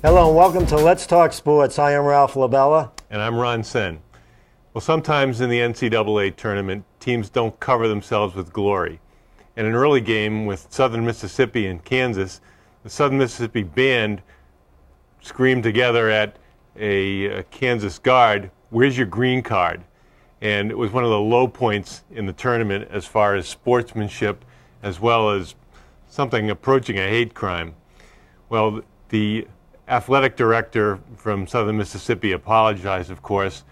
Hello and welcome to Let's Talk Sports. I am Ralph Labella. And I'm Ron Sen. Well, sometimes in the NCAA tournament, teams don't cover themselves with glory. In an early game with Southern Mississippi and Kansas, the Southern Mississippi band screamed together at a Kansas guard, "Where's your green card?" And it was one of the low points in the tournament as far as sportsmanship, as well as something approaching a hate crime. Well, the athletic director from Southern Mississippi apologized, of course,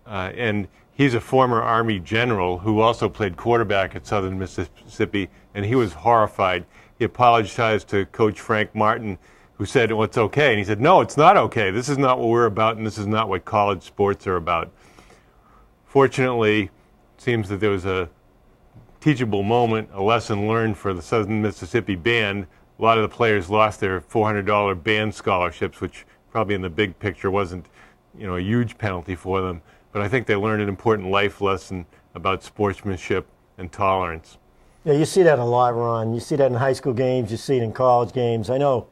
and he's a former Army general who also played quarterback at Southern Mississippi, and he was horrified. He apologized to Coach Frank Martin, who said, "Well, it's okay." And he said, "No, it's not okay. This is not what we're about, and this is not what college sports are about." Fortunately, it seems that there was a teachable moment, a lesson learned for the Southern Mississippi band. A lot of the players lost their $400 band scholarships, which probably in the big picture wasn't, a huge penalty for them. But I think they learned an important life lesson about sportsmanship and tolerance. Yeah, you see that a lot, Ron. You see that in high school games. You see it in college games. I know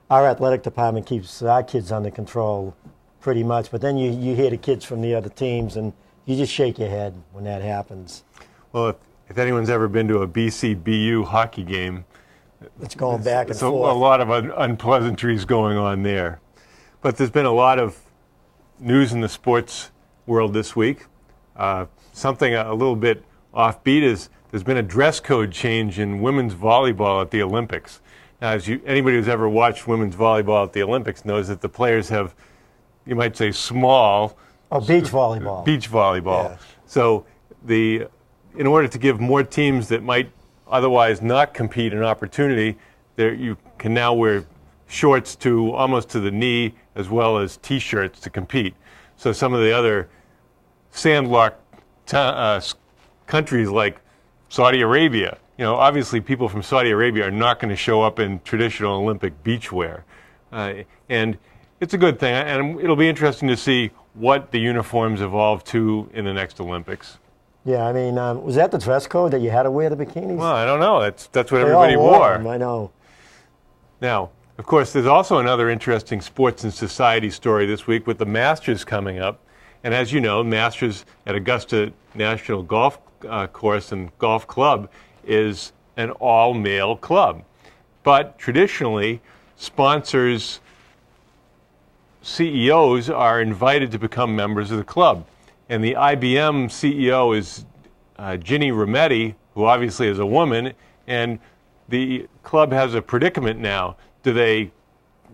our athletic department keeps our kids under control pretty much, but then you hear the kids from the other teams, and you just shake your head when that happens. Well, if anyone's ever been to a BC-BU hockey game, it's going back and forth. A lot of unpleasantries going on there. But there's been a lot of news in the sports world this week. Something a little bit offbeat is there's been a dress code change in women's volleyball at the Olympics. Now, anybody who's ever watched women's volleyball at the Olympics knows that the players have, you might say, small. Oh, beach volleyball. Beach volleyball. Yeah. So in order to give more teams that might otherwise not compete an opportunity, you can now wear shorts to almost to the knee as well as T-shirts to compete. So some of the other sandlocked countries like Saudi Arabia, obviously people from Saudi Arabia are not going to show up in traditional Olympic beach wear. And it's a good thing, and it'll be interesting to see what the uniforms evolve to in the next Olympics. Yeah, I mean, was that the dress code that you had to wear the bikinis? Well, I don't know. That's what everybody wore. I know. Now, of course, there's also another interesting sports and society story this week with the Masters coming up. And as you know, Masters at Augusta National Golf Course and Golf Club is an all-male club. But traditionally, sponsors, CEOs are invited to become members of the club. And the IBM CEO is Ginny Rometty, who obviously is a woman, and the club has a predicament now. Do they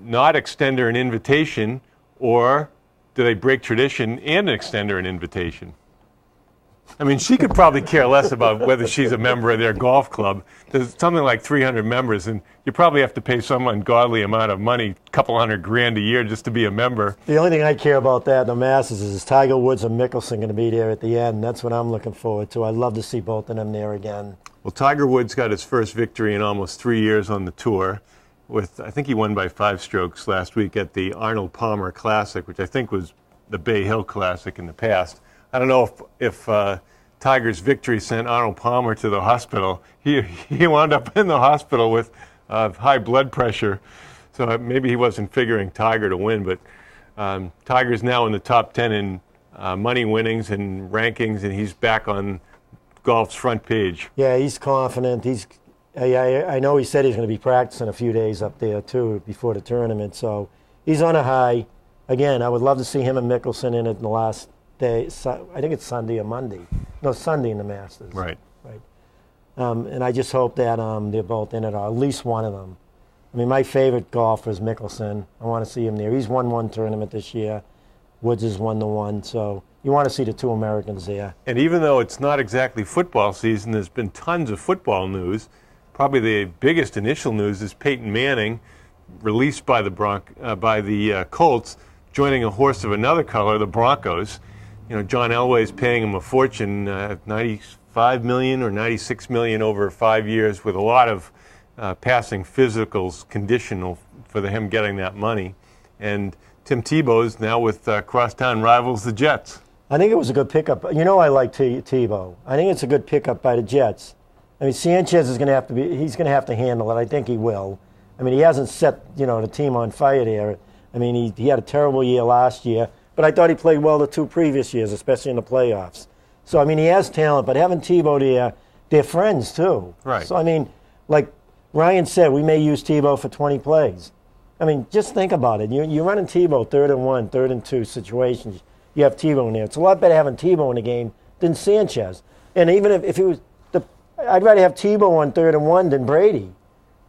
not extend her an invitation, or do they break tradition and extend her an invitation? I mean, she could probably care less about whether she's a member of their golf club. There's something like 300 members, and you probably have to pay some ungodly amount of money, a couple $100,000 a year, just to be a member. The only thing I care about that in the Masters is Tiger Woods and Mickelson going to be there at the end. That's what I'm looking forward to. I'd love to see both of them there again. Well, Tiger Woods got his first victory in almost 3 years on the tour. I think he won by 5 strokes last week at the Arnold Palmer Classic, which I think was the Bay Hill Classic in the past. I don't know if Tiger's victory sent Arnold Palmer to the hospital. He wound up in the hospital with high blood pressure, so maybe he wasn't figuring Tiger to win. But Tiger's now in the top 10 in money winnings and rankings, and he's back on golf's front page. Yeah, he's confident. I know he said he's going to be practicing a few days up there too before the tournament, so he's on a high. Again, I would love to see him and Mickelson in it in the last day. I think it's Sunday or Monday. No, Sunday in the Masters. Right. And I just hope that they're both in it, or at least one of them. I mean, my favorite golfer is Mickelson. I want to see him there. He's won one tournament this year. Woods has won the one, so you want to see the two Americans there. And even though it's not exactly football season, there's been tons of football news. Probably the biggest initial news is Peyton Manning, released by the Colts, joining a horse of another color, the Broncos. John Elway's paying him a fortune, $95 million or $96 million over 5 years, with a lot of passing physicals conditional for him getting that money. And Tim Tebow's now with crosstown rivals, the Jets. I think it was a good pickup. I like Tebow. I think it's a good pickup by the Jets. I mean, Sanchez is going to have to handle it. I think he will. I mean, he hasn't set, the team on fire there. I mean, he had a terrible year last year, but I thought he played well the 2 previous years, especially in the playoffs. So, I mean, he has talent, but having Tebow there, they're friends too. Right. So, I mean, like Ryan said, we may use Tebow for 20 plays. I mean, just think about it. You're running Tebow 3rd and 1, 3rd and 2 situations. You have Tebow in there. It's a lot better having Tebow in the game than Sanchez. And even if he was I'd rather have Tebow on 3rd and 1 than Brady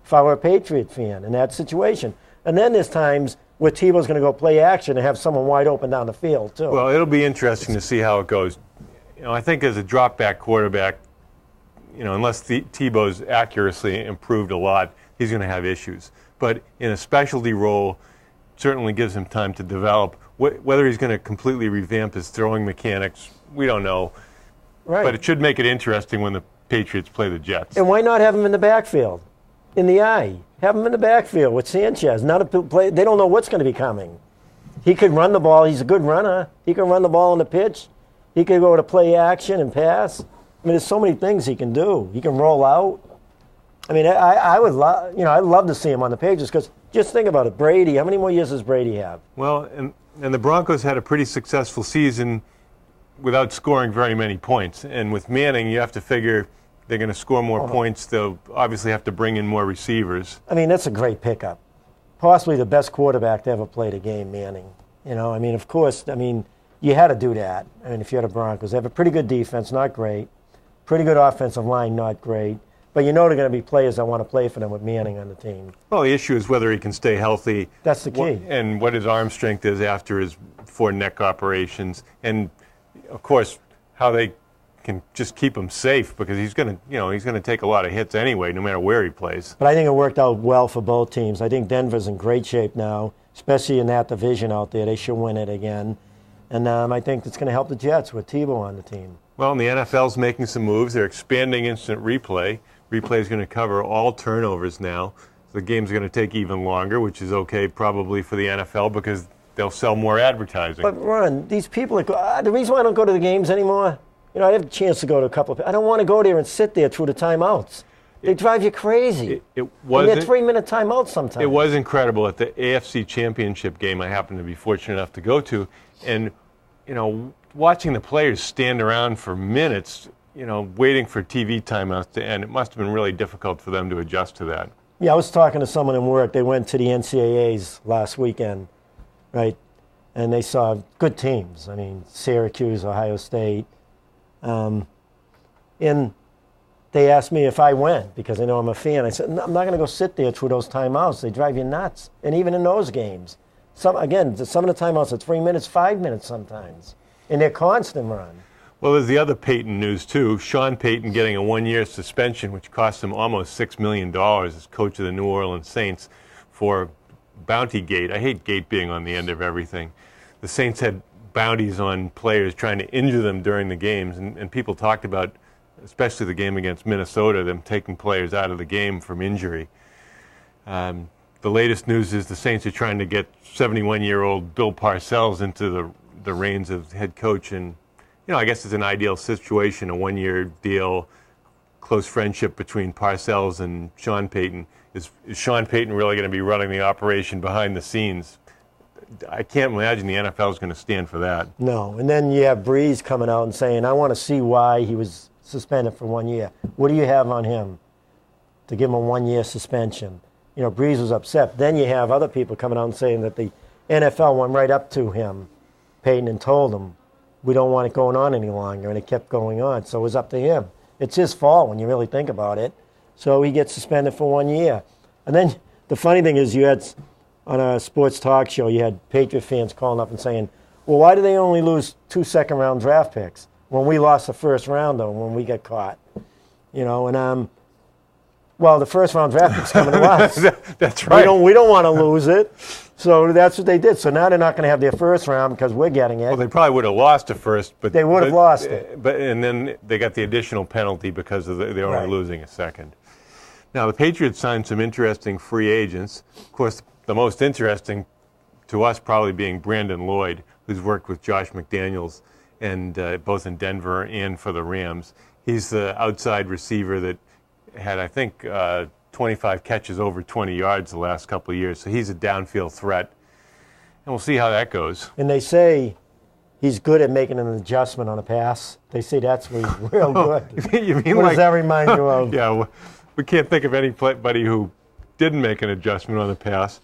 if I were a Patriot fan in that situation. And then there's times where Tebow's going to go play action and have someone wide open down the field too. Well, it'll be interesting to see how it goes. I think as a drop back quarterback, unless Tebow's accuracy improved a lot, he's going to have issues. But in a specialty role, certainly gives him time to develop. Whether he's going to completely revamp his throwing mechanics, we don't know. Right. But it should make it interesting when the Patriots play the Jets. And why not have him in the backfield, in the eye? Have him in the backfield with Sanchez. Not a play. They don't know what's going to be coming. He could run the ball. He's a good runner. He can run the ball on the pitch. He could go to play action and pass. I mean, there's so many things he can do. He can roll out. I mean, I would love, I'd love to see him on the pages because just think about it. Brady, how many more years does Brady have? Well, and the Broncos had a pretty successful season without scoring very many points. And with Manning, you have to figure they're going to score more points. They'll obviously have to bring in more receivers. I mean, that's a great pickup. Possibly the best quarterback to ever play the game, Manning. I mean, of course, you had to do that. I mean, if you had a Broncos, they have a pretty good defense, not great. Pretty good offensive line, not great. But they're going to be players that want to play for them with Manning on the team. Well, the issue is whether he can stay healthy. That's the key. And what his arm strength is after his 4 neck operations. And, of course, how they can just keep him safe because he's going to take a lot of hits anyway, no matter where he plays. But I think it worked out well for both teams. I think Denver's in great shape now, especially in that division out there. They should win it again. And I think it's going to help the Jets with Tebow on the team. Well, and the NFL's making some moves. They're expanding instant replay. Replay is going to cover all turnovers now. The game's going to take even longer, which is okay probably for the NFL because they'll sell more advertising. But, Ron, these people, the reason why I don't go to the games anymore, I have a chance to go to a couple of – I don't want to go there and sit there through the timeouts. They drive you crazy. And they're 3-minute timeouts sometimes. It was incredible at the AFC Championship game I happened to be fortunate enough to go to. And, watching the players stand around for minutes, waiting for TV timeouts to end, it must have been really difficult for them to adjust to that. Yeah, I was talking to someone in work. They went to the NCAAs last weekend, right? And they saw good teams. I mean, Syracuse, Ohio State. And they asked me if I went because they know I'm a fan. I said, no, I'm not going to go sit there through those timeouts. They drive you nuts. And even in those games. Some of the timeouts are 3 minutes, 5 minutes sometimes. And they're constant, Ron. Well, there's the other Peyton news, too. Sean Payton getting a 1-year suspension, which cost him almost $6 million as coach of the New Orleans Saints for bounty gate. I hate gate being on the end of everything. The Saints had bounties on players trying to injure them during the games, and people talked about, especially the game against Minnesota, them taking players out of the game from injury. The latest news is the Saints are trying to get 71-year-old Bill Parcells into the reins of head coach, and I guess it's an ideal situation, a 1-year deal, close friendship between Parcells and Sean Payton. Is Sean Payton really going to be running the operation behind the scenes? I can't imagine the NFL is going to stand for that. No, and then you have Breeze coming out and saying, I want to see why he was suspended for 1 year. What do you have on him to give him a 1-year suspension? Breeze was upset. Then you have other people coming out and saying that the NFL went right up to him, Payton, and told him, we don't want it going on any longer, and it kept going on. So it was up to him. It's his fault when you really think about it. So he gets suspended for 1 year. And then the funny thing is you had, on a sports talk show, you had Patriot fans calling up and saying, well, why do they only lose 2 second-round draft picks when we lost the first round, though, when we got caught? Well, the first-round draft pick's coming to us. That's right. We don't want to lose it. So that's what they did. So now they're not going to have their first round because we're getting it. Well, they probably would have lost it first, but they would have lost it. And then they got the additional penalty because they're only losing a second. Now the Patriots signed some interesting free agents. Of course, the most interesting to us probably being Brandon Lloyd, who's worked with Josh McDaniels, and both in Denver and for the Rams. He's the outside receiver that had, I think, 25 catches over 20 yards the last couple of years, so he's a downfield threat. we'll see how that goes. And they say he's good at making an adjustment on a pass. They say that's where he's real good. You mean what like, does that remind you of? Yeah, we can't think of anybody who didn't make an adjustment on the pass.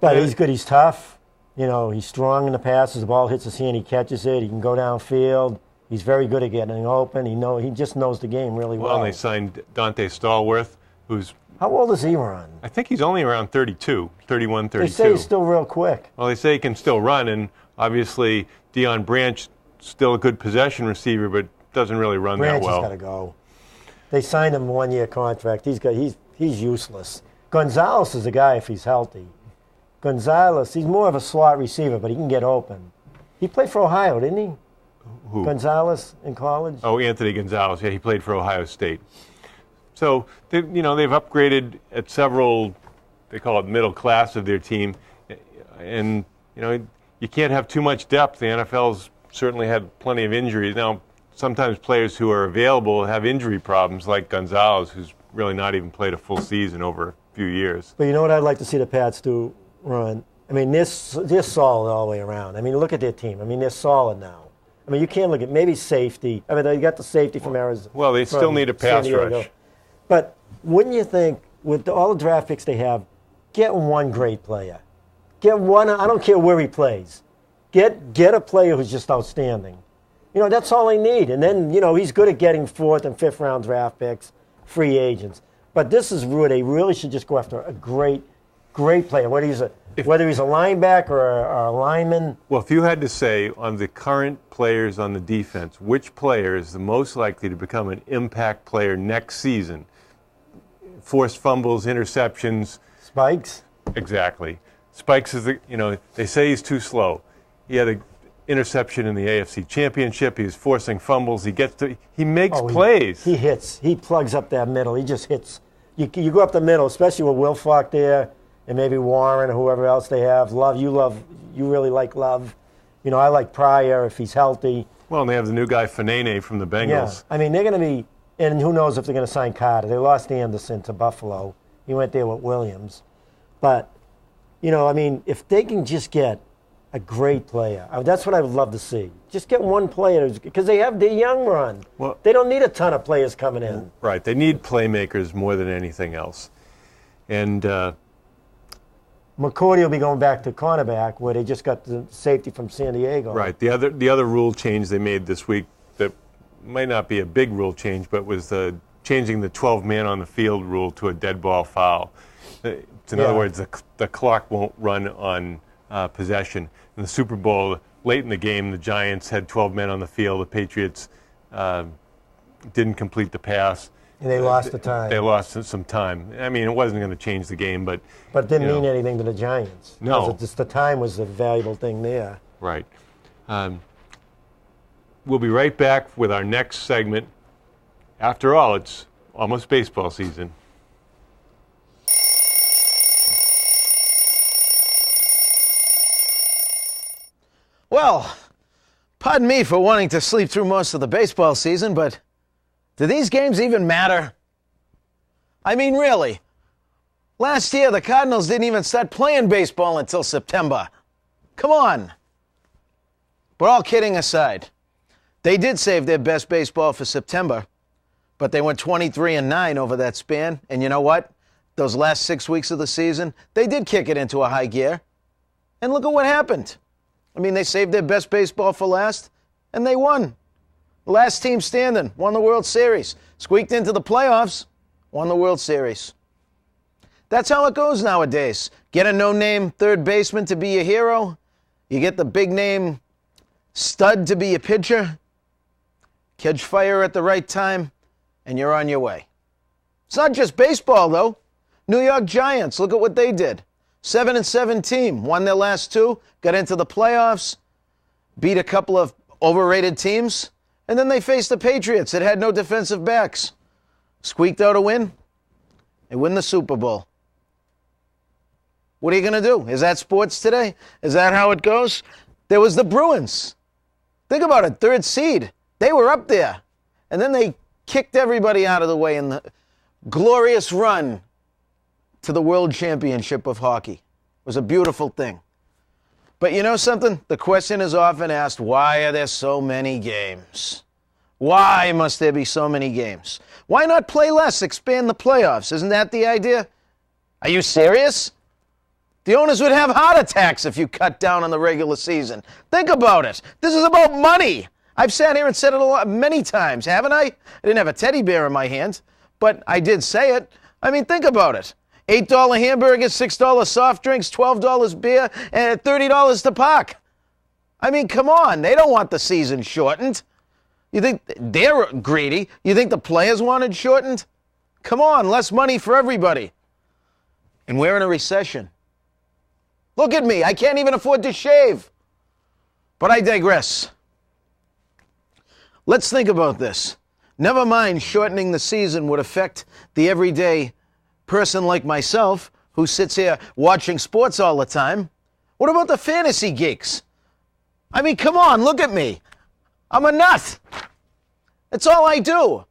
But he's good. He's tough. You know, he's strong in the passes. The ball hits his hand. He catches it. He can go downfield. He's very good at getting open. He just knows the game really well. Well, and they signed Dante Stallworth, who's... How old is he, Ron? I think he's only around 32, 31, 32. They say he's still real quick. Well, they say he can still run, and obviously Deion Branch, still a good possession receiver, but doesn't really run Branch that well. Branch has got to go. They signed him a one-year contract. He's useless. Gonzalez is a guy if he's healthy. Gonzalez, he's more of a slot receiver, but he can get open. He played for Ohio, didn't he? Who? Gonzalez in college? Oh, Anthony Gonzalez. Yeah, he played for Ohio State. So, they've upgraded at several, they call it middle class of their team. And, you can't have too much depth. The NFL's certainly had plenty of injuries. Now, sometimes players who are available have injury problems, like Gonzalez, who's really not even played a full season over a few years. But you know what I'd like to see the Pats do, Ron? I mean, they're solid all the way around. I mean, look at their team. I mean, they're solid now. I mean, you can't look at maybe safety. I mean, they got the safety from Arizona. Well, they still need a pass rush. But wouldn't you think, with all the draft picks they have, get one great player. Get one, I don't care where he plays. Get a player who's just outstanding. That's all they need. And then, he's good at getting 4th and 5th round draft picks, free agents. But this is where they really should just go after a great player, whether he's a linebacker or a lineman. Well, if you had to say on the current players on the defense, which player is the most likely to become an impact player next season? Forced fumbles, interceptions. Spikes? Exactly. Spikes is they say he's too slow. He had an interception in the AFC Championship. He was forcing fumbles. He makes plays. He hits. He plugs up that middle. He just hits. You go up the middle, especially with Will Falk there and maybe Warren or whoever else they have. You really like Love. I like Pryor if he's healthy. Well, and they have the new guy, Fanene, from the Bengals. Yeah. I mean, they're going to be, and who knows if they're going to sign Carter. They lost Anderson to Buffalo. He went there with Williams. But, if they can just get a great player, that's what I would love to see. Just get one player, because they have the young run. Well, they don't need a ton of players coming in. Right. They need playmakers more than anything else. And McCourty will be going back to cornerback, where they just got the safety from San Diego. Right. The other rule change they made this week that might not be a big rule change, but was changing the 12-man on the field rule to a dead ball foul. In other words, the clock won't run on possession. In the Super Bowl, late in the game, the Giants had 12 men on the field. The Patriots didn't complete the pass. And they lost the time. They lost some time. I mean, it wasn't going to change the game, but it didn't mean anything to the Giants. No. Just the time was a valuable thing there. Right. We'll be right back with our next segment. After all, it's almost baseball season. Well, pardon me for wanting to sleep through most of the baseball season, but do these games even matter? I mean, really. Last year, the Cardinals didn't even start playing baseball until September. Come on. But all kidding aside, they did save their best baseball for September, but they went 23-9 over that span. And you know what? Those last 6 weeks of the season, they did kick it into a high gear. And look at what happened. I mean, they saved their best baseball for last, and they won. The last team standing won the World Series. Squeaked into the playoffs, won the World Series. That's how it goes nowadays. Get a no-name third baseman to be your hero. You get the big-name stud to be your pitcher. Catch fire at the right time, and you're on your way. It's not just baseball, though. New York Giants, look at what they did. 7-7 team, won their last 2, got into the playoffs, beat a couple of overrated teams, and then they faced the Patriots that had no defensive backs. Squeaked out a win. They win the Super Bowl. What are you going to do? Is that sports today? Is that how it goes? There was the Bruins. Think about it, 3rd seed. They were up there. And then they kicked everybody out of the way in the glorious run to the World Championship of Hockey. It was a beautiful thing. But you know something? The question is often asked, why are there so many games? Why must there be so many games? Why not play less, expand the playoffs? Isn't that the idea? Are you serious? The owners would have heart attacks if you cut down on the regular season. Think about it. This is about money. I've sat here and said it many times, haven't I? I didn't have a teddy bear in my hand, but I did say it. I mean, think about it. $8 hamburgers, $6 soft drinks, $12 beer, and $30 to park. I mean, come on. They don't want the season shortened. You think they're greedy? You think the players want it shortened? Come on, less money for everybody. And we're in a recession. Look at me. I can't even afford to shave. But I digress. Let's think about this. Never mind shortening the season would affect the everyday person like myself who sits here watching sports all the time. What about the fantasy geeks? I mean, come on, look at me. I'm a nut. That's all I do.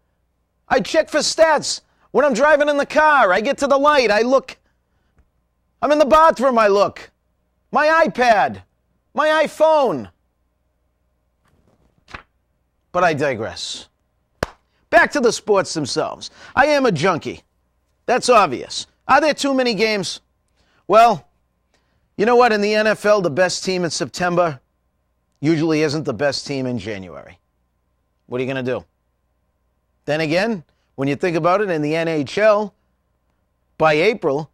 I check for stats. When I'm driving in the car, I get to the light, I look. I'm in the bathroom, I look. My iPad, my iPhone. But I digress. Back to the sports themselves. I am a junkie. That's obvious. Are there too many games? Well, you know what? In the NFL, the best team in September usually isn't the best team in January. What are you going to do? Then again, when you think about it, in the NHL, by April,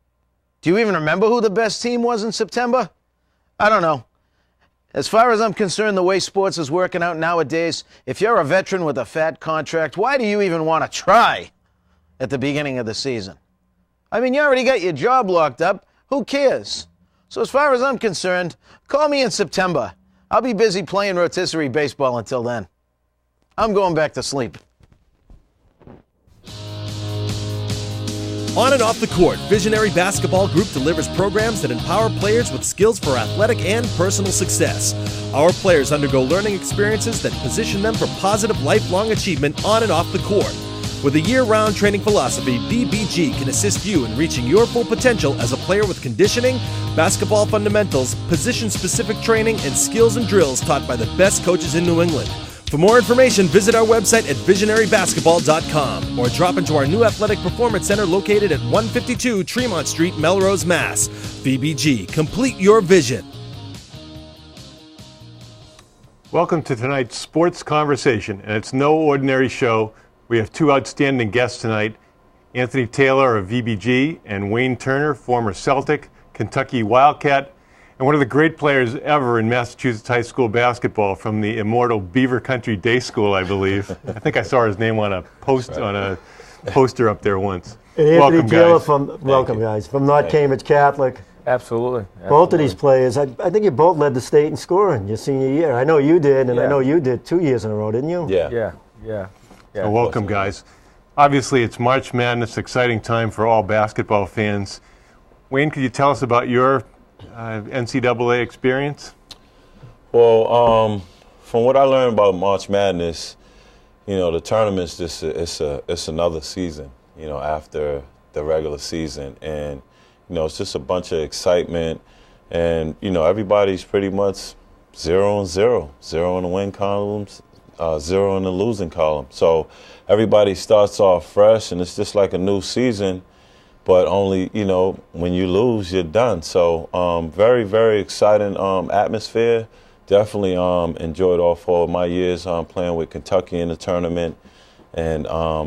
do you even remember who the best team was in September? I don't know. As far as I'm concerned, the way sports is working out nowadays, if you're a veteran with a fat contract, why do you even want to try at the beginning of the season? I mean, you already got your job locked up. Who cares? So as far as I'm concerned, call me in September. I'll be busy playing rotisserie baseball until then. I'm going back to sleep. On and off the court, Visionary Basketball Group delivers programs that empower players with skills for athletic and personal success. Our players undergo learning experiences that position them for positive lifelong achievement on and off the court. With a year-round training philosophy, VBG can assist you in reaching your full potential as a player with conditioning, basketball fundamentals, position-specific training, and skills and drills taught by the best coaches in New England. For more information, visit our website at visionarybasketball.com or drop into our new athletic performance center located at 152 Tremont Street, Melrose, Mass. VBG, complete your vision. Welcome to tonight's sports conversation, and it's no ordinary show. We have two outstanding guests tonight, Anthony Taylor of VBG and Wayne Turner, former Celtic, Kentucky Wildcat, and one of the great players ever in Massachusetts high school basketball from the immortal Beaver Country Day School, I believe. I think I saw his name on a poster up there once. And Anthony Welcome, Taylor guys. from North Cambridge Catholic. Absolutely. Both of these players, I think you both led the state in scoring your senior year. I know you did, and I know you did 2 years in a row, didn't you? Yeah. So welcome, guys. Obviously, it's March Madness, exciting time for all basketball fans. Wayne, could you tell us about your NCAA experience? Well, from what I learned about March Madness, you know, the tournament's just it's another season, you know, after the regular season, and you know, it's just a bunch of excitement, and you know, everybody's pretty much 0-0, 0 in the win columns, 0 in the losing column. So everybody starts off fresh, and it's just like a new season. But only, you know, when you lose, you're done. So very, very exciting atmosphere. Definitely enjoyed all 4 of my years playing with Kentucky in the tournament, and,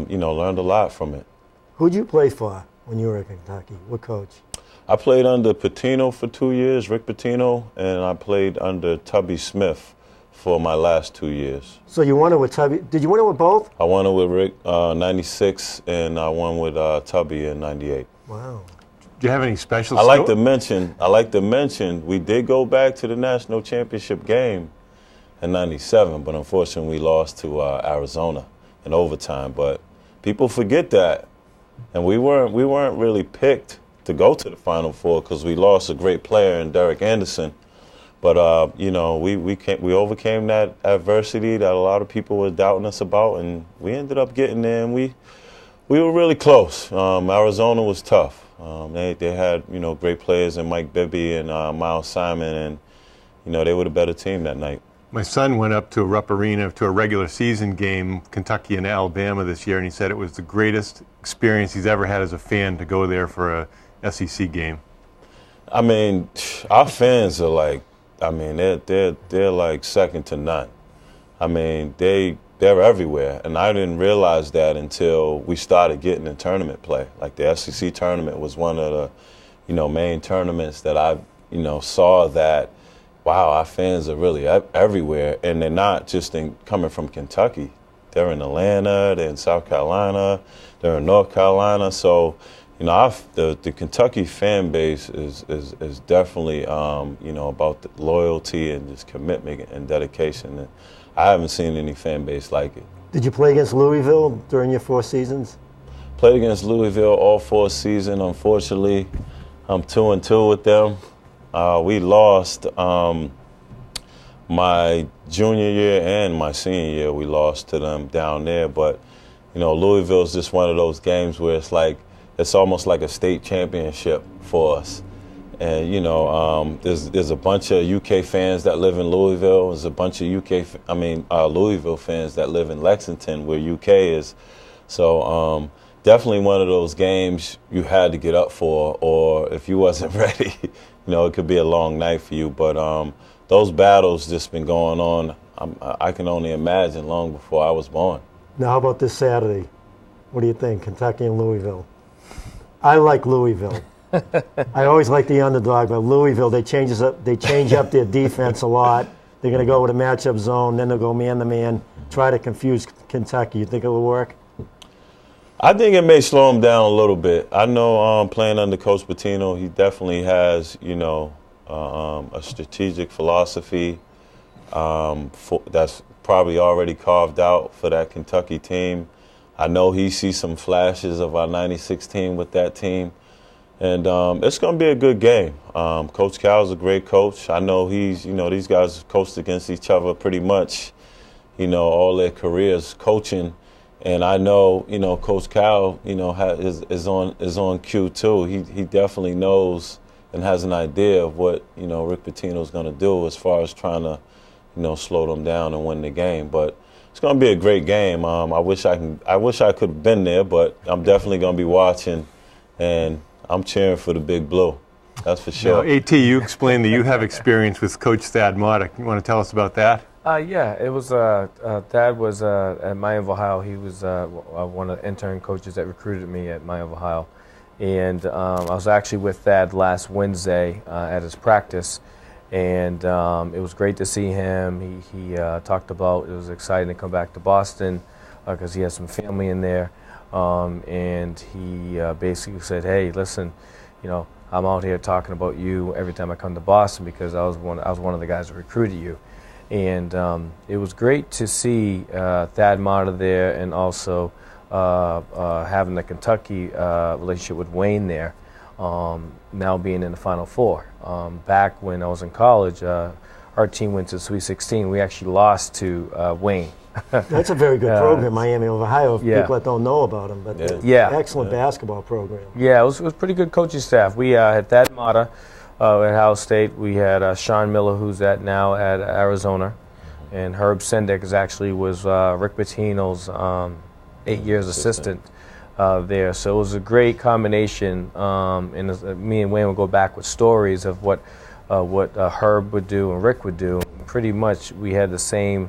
you know, learned a lot from it. Who'd you play for when you were at Kentucky? What coach? I played under Pitino for 2 years, Rick Pitino, and I played under Tubby Smith for my last 2 years. So you won it with Tubby. Did you win it with both? I won it with Rick 96, and I won with Tubby in 98. Wow. Do you have any special I like to mention we did go back to the national championship game in 97, but unfortunately we lost to Arizona in overtime. But people forget that. And we weren't really picked to go to the Final Four because we lost a great player in Derek Anderson. But you know, we overcame that adversity that a lot of people were doubting us about, and we ended up getting there. And we were really close. Arizona was tough. They had, you know, great players in Mike Bibby and Miles Simon, and they were the better team that night. My son went up to Rupp Arena to a regular season game, Kentucky and Alabama this year, and he said it was the greatest experience he's ever had as a fan to go there for a SEC game. I mean, our fans are like, they're like second to none. I mean, they're everywhere, and I didn't realize that until we started getting in tournament play. Like the SEC tournament was one of the, main tournaments that I, saw that, wow, our fans are really everywhere, and they're not just coming from Kentucky. They're in Atlanta, they're in South Carolina, they're in North Carolina. So, the Kentucky fan base is definitely, about the loyalty and just commitment and dedication. And I haven't seen any fan base like it. Did you play against Louisville during your 4 seasons? Played against Louisville all 4 seasons. Unfortunately, I'm 2-2 with them. We lost my junior year and my senior year. We lost to them down there. But, Louisville's just one of those games where it's almost like a state championship for us. And, there's a bunch of UK fans that live in Louisville. There's a bunch of Louisville fans that live in Lexington, where UK is. So definitely one of those games you had to get up for, or if you wasn't ready, it could be a long night for you. But those battles just been going on, I can only imagine, long before I was born. Now, how about this Saturday? What do you think, Kentucky and Louisville? I like Louisville. I always like the underdog, but Louisville, they change up their defense a lot. They're going to go with a matchup zone, then they'll go man-to-man, try to confuse Kentucky. You think it'll work? I think it may slow him down a little bit. I know playing under Coach Pitino, he definitely has, a strategic philosophy that's probably already carved out for that Kentucky team. I know he sees some flashes of our '96 team with that team. And it's going to be a good game. Coach Cal's a great coach. I know these guys have coached against each other pretty much, all their careers coaching. And I know, Coach Cal, is on cue too. He definitely knows and has an idea of what, Rick Pitino's going to do as far as trying to, slow them down and win the game. But it's going to be a great game. I wish I could have been there, but I'm definitely going to be watching, and I'm cheering for the Big Blue. That's for sure. Now, AT, you explained that you have experience with Coach Thad Matta. You want to tell us about that? Yeah, it was Thad was at Miami of Ohio. He was one of the intern coaches that recruited me at Miami of Ohio, and I was actually with Thad last Wednesday at his practice, and it was great to see him. He talked about it was exciting to come back to Boston because he has some family in there, and he basically said, "Hey, listen, I'm out here talking about you every time I come to Boston because I was one of the guys that recruited you." And it was great to see Thad Matta there, and also having the Kentucky relationship with Wayne there, now being in the Final Four. Back when I was in college, our team went to the Sweet 16. We actually lost to Wayne. That's a very good program, Miami of Ohio, if yeah. people that don't know about them. But excellent basketball program. Yeah, it was pretty good coaching staff. We had Thad Matta at Ohio State. We had Sean Miller, who's now at Arizona, and Herb Sendek was Rick Pitino's 8 years assistant there. So it was a great combination. And me and Wayne would go back with stories of what Herb would do and Rick would do. Pretty much, we had the same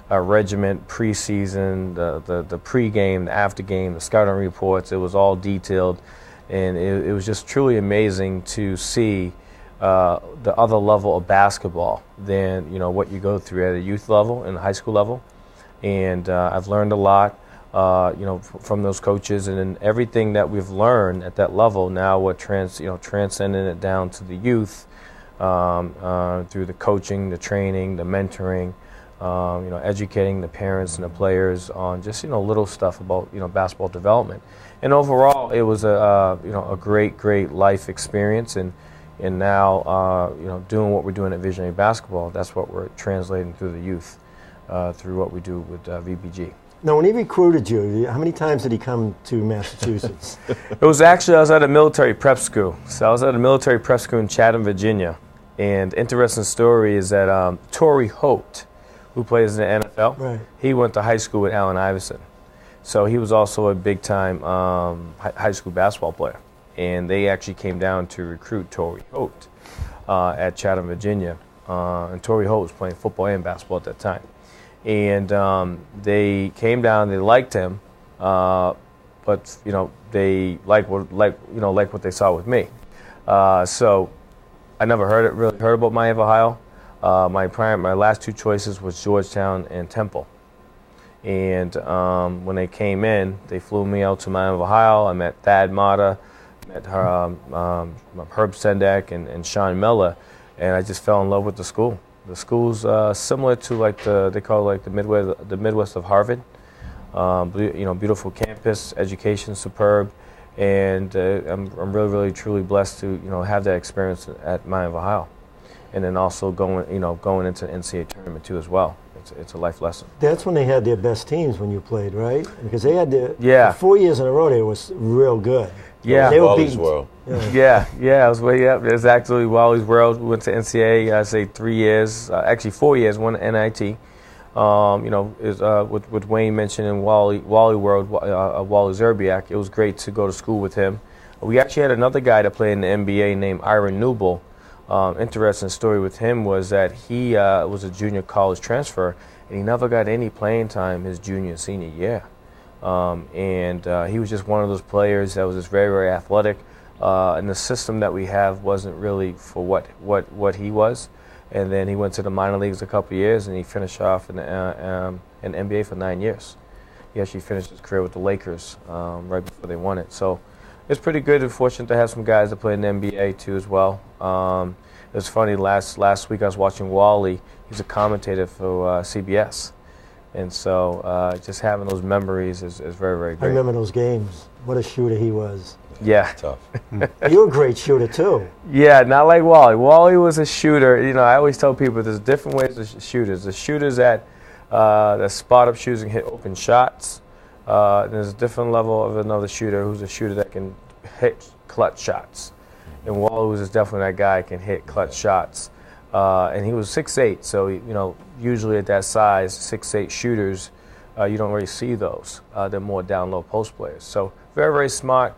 regiment preseason, the pregame, the aftergame, the scouting reports. It was all detailed, and it was just truly amazing to see the other level of basketball than what you go through at a youth level and a high school level. And I've learned a lot from those coaches, and then everything that we've learned at that level now we're transcending it down to the youth through the coaching, the training, the mentoring, educating the parents and the players on just little stuff about basketball development. And overall, it was a great life experience. And now, doing what we're doing at Visionary Basketball, that's what we're translating through the youth, through what we do with VBG. Now, when he recruited you, how many times did he come to Massachusetts? It was actually, I was at a military prep school. So I was at a military prep school in Chatham, Virginia. And interesting story is that Torrey Holt, who plays in the NFL, Right. he went to high school with Allen Iverson. So he was also a big-time high school basketball player. And they actually came down to recruit Torrey Holt at Chatham, Virginia. And Torrey Holt was playing football and basketball at that time. And they came down, they liked him, but they liked what they saw with me. So I never really heard about Miami of Ohio. My last two choices was Georgetown and Temple. And when they came in, they flew me out to Miami of Ohio. I met Thad Matta, met Herb Sendek and Sean Miller, and I just fell in love with the school. The school's similar to they call it the Midwest of Harvard. Beautiful campus, education superb, and I'm really truly blessed to have that experience at Miami of Ohio, and then also going into the NCAA tournament too as well. It's a life lesson. That's when they had their best teams when you played, right? Because they had Yeah. 4 years in a row. They was real good. Yeah. They were Wally's beating. World. Yeah, I was way up. It's actually Wally's World. We went to NCAA, I say 3 years, actually 4 years, one NIT. With Wayne mentioning Wally World, Wally Zerbiak, it was great to go to school with him. We actually had another guy that played in the NBA named Iron Newble. Interesting story with him was that he was a junior college transfer, and he never got any playing time his junior and senior year. He was just one of those players that was just very, very athletic. And the system that we have wasn't really for what he was. And then he went to the minor leagues a couple of years, and he finished off in the NBA for 9 years. He actually finished his career with the Lakers right before they won it. So it's pretty good and fortunate to have some guys that play in the NBA too as well. It was funny, last week I was watching Wally. He's a commentator for CBS. And so just having those memories is very, very I great. remember those games. What a shooter he was. Yeah. Tough. You were a great shooter, too. Yeah, not like Wally. Wally was a shooter. I always tell people there's different ways to shooters. The shooters that spot up shooters and hit open shots. There's a different level of another shooter who's a shooter that can hit clutch shots. And Wally was definitely that guy who can hit clutch shots. And he was 6'8", so usually at that size, 6'8" shooters, you don't really see those. They're more down low post players. So very, very smart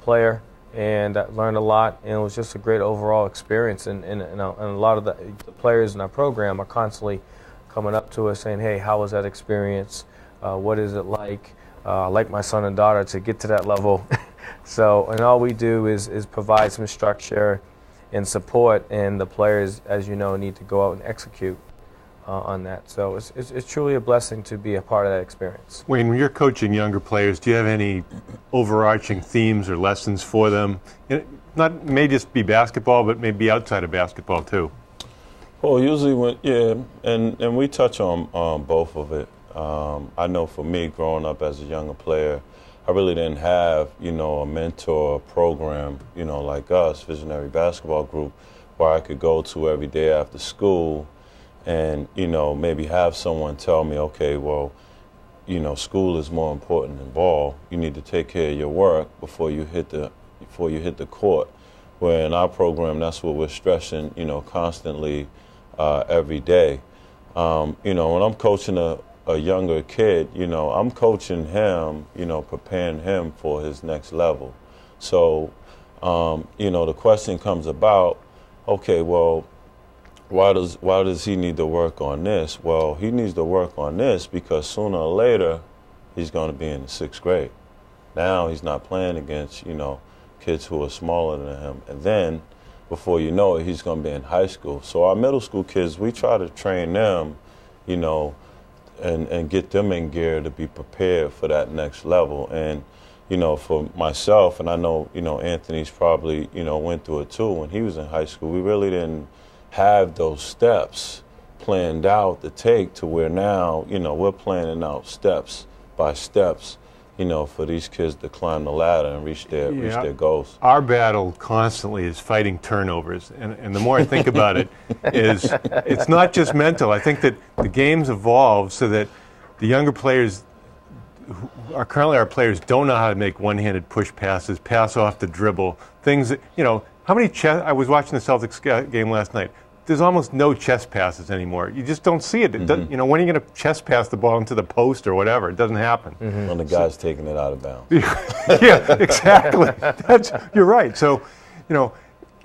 player, and learned a lot. And it was just a great overall experience. And a lot of the players in our program are constantly coming up to us saying, "Hey, how was that experience? What is it like? I like my son and daughter to get to that level." And all we do is provide some structure and support, and the players, as you know, need to go out and execute on that. So it's truly a blessing to be a part of that experience. Wayne, when you're coaching younger players, do you have any overarching themes or lessons for them? May just be basketball, but maybe outside of basketball too. Well, usually and we touch on both of it. I know for me, growing up as a younger player, I really didn't have, a mentor program, like us, Visionary Basketball Group, where I could go to every day after school and, maybe have someone tell me, okay, well, school is more important than ball. You need to take care of your work before you hit the court. Where in our program, that's what we're stressing, constantly every day. When I'm coaching a younger kid, I'm coaching him, preparing him for his next level. So, the question comes about, okay, well, why does he need to work on this? Well, he needs to work on this because sooner or later, he's going to be in the 6th grade. Now he's not playing against, kids who are smaller than him. And then, before you know it, he's going to be in high school. So our middle school kids, we try to train them, and get them in gear to be prepared for that next level. And, for myself, and I know, Anthony's probably, went through it too when he was in high school, we really didn't have those steps planned out to take to where now, we're planning out steps by steps, for these kids to climb the ladder and reach their goals. Our battle constantly is fighting turnovers, and the more I think about it, is it's not just mental. I think that the game's evolved so that the younger players who are currently our players don't know how to make one-handed push passes, pass off the dribble, things that, how many chess? I was watching the Celtics game last night. There's almost no chest passes anymore. You just don't see it. It doesn't, when are you going to chest pass the ball into the post or whatever? It doesn't happen. When the guy's taking it out of bounds. Yeah, exactly. You're right. So,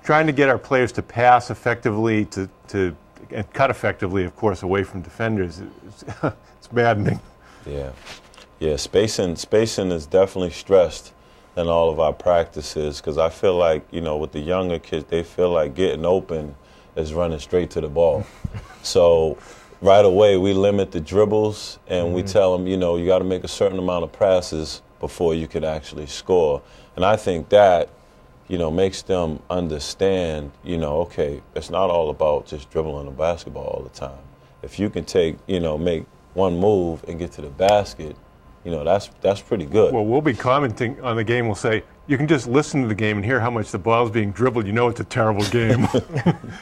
trying to get our players to pass effectively, and cut effectively, of course, away from defenders, it's maddening. Yeah. Spacing is definitely stressed in all of our practices, because I feel like, with the younger kids, they feel like getting open is running straight to the ball. So right away we limit the dribbles, and we tell them, you got to make a certain amount of passes before you can actually score. And I think that, makes them understand, okay, it's not all about just dribbling a basketball all the time. If you can make one move and get to the basket, that's pretty good. Well, we'll be commenting on the game. We'll say, you can just listen to the game and hear how much the ball's being dribbled. It's a terrible game.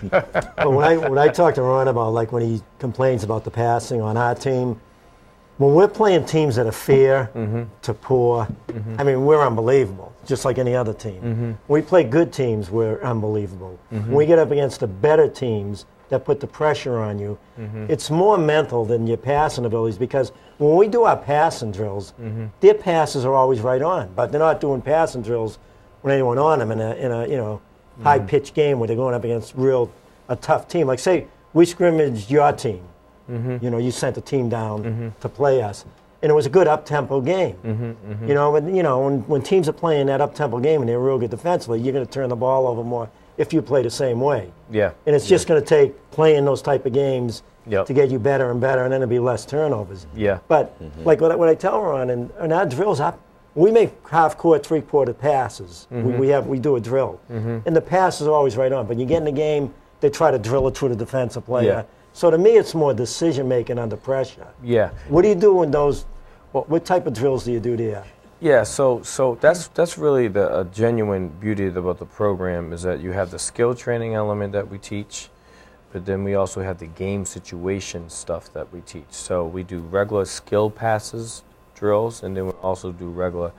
But when I talk to Ron about, like, when he complains about the passing on our team, when we're playing teams that are fair to poor, I mean, we're unbelievable, just like any other team. When we play good teams, we're unbelievable. When we get up against the better teams that put the pressure on you, it's more mental than your passing abilities, because when we do our passing drills, their passes are always right on, but they're not doing passing drills with anyone on them in a high-pitched game where they're going up against a tough team. Like, say we scrimmaged your team, you sent a team down to play us, and it was a good up-tempo game. When teams are playing that up-tempo game and they're real good defensively, you're going to turn the ball over more if you play the same way. Yeah. And it's just going to take playing those type of games to get you better and better, and then it'll be less turnovers. Yeah. But like what I tell Ron, and our drills, we make half-court, three-quarter passes. We do a drill. And the passes are always right on. But you get in the game, they try to drill it to the defensive player. Yeah. So to me, it's more decision-making under pressure. Yeah. What do you do in those? What type of drills do you do there? Yeah, so that's really the genuine beauty about the program, is that you have the skill training element that we teach, but then we also have the game situation stuff that we teach. So we do regular skill passes drills, and then we also do regular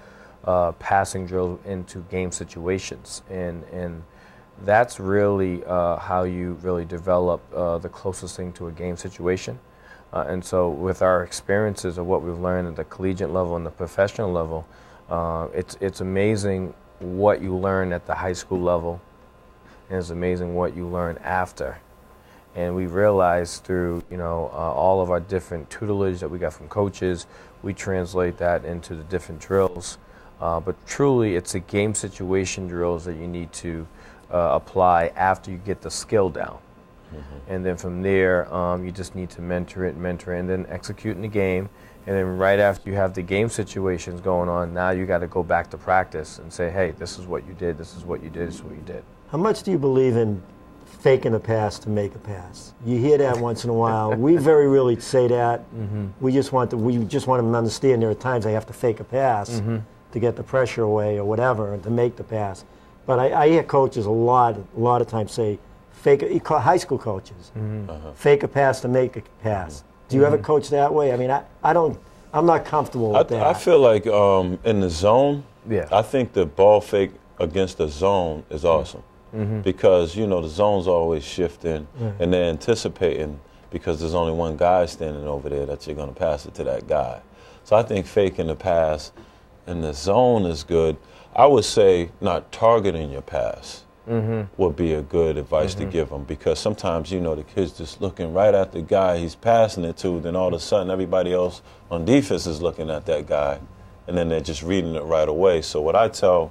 passing drills into game situations, and that's really how you really develop the closest thing to a game situation. And so with our experiences of what we've learned at the collegiate level and the professional level, it's amazing what you learn at the high school level, and it's amazing what you learn after. And we realized through all of our different tutelage that we got from coaches, we translate that into the different drills. But truly, it's the game situation drills that you need to apply after you get the skill down. And then from there, you just need to mentor it, and then execute in the game. And then right after you have the game situations going on, now you got to go back to practice and say, hey, this is what you did, this is what you did, this is what you did. How much do you believe in faking a pass to make a pass? You hear that once in a while. We very rarely say that. We just want them to understand there are times they have to fake a pass to get the pressure away or whatever, and to make the pass. But I hear coaches a lot of times say, high school coaches, fake a pass to make a pass. Do you ever coach that way? I mean, I'm not comfortable with that. I feel like in the zone, Yeah. I think the ball fake against the zone is awesome. Because, the zone's always shifting, and they're anticipating, because there's only one guy standing over there, that you're going to pass it to that guy. So I think faking the pass in the zone is good. I would say not targeting your pass would be a good advice to give them, because sometimes, the kid's just looking right at the guy he's passing it to, then all of a sudden everybody else on defense is looking at that guy, and then they're just reading it right away. So what I tell,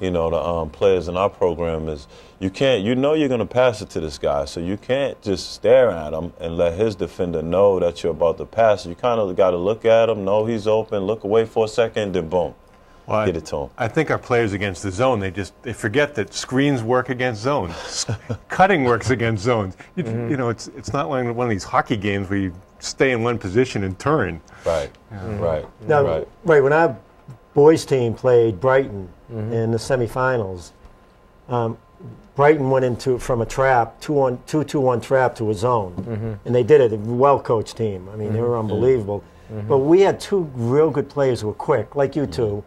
the players in our program is, you're going to pass it to this guy, so you can't just stare at him and let his defender know that you're about to pass. You kind of got to look at him, know he's open, look away for a second, then boom. Well, get it to them. I think our players against the zone, they forget that screens work against zones. Cutting works against zones. It's not like one of these hockey games where you stay in one position and turn. Right. Now, when our boys team played Brighton in the semifinals, Brighton went from a trap, 2-2-1 trap to a zone. And they did it, a well-coached team. I mean, they were unbelievable. But we had two real good players who were quick, like you two.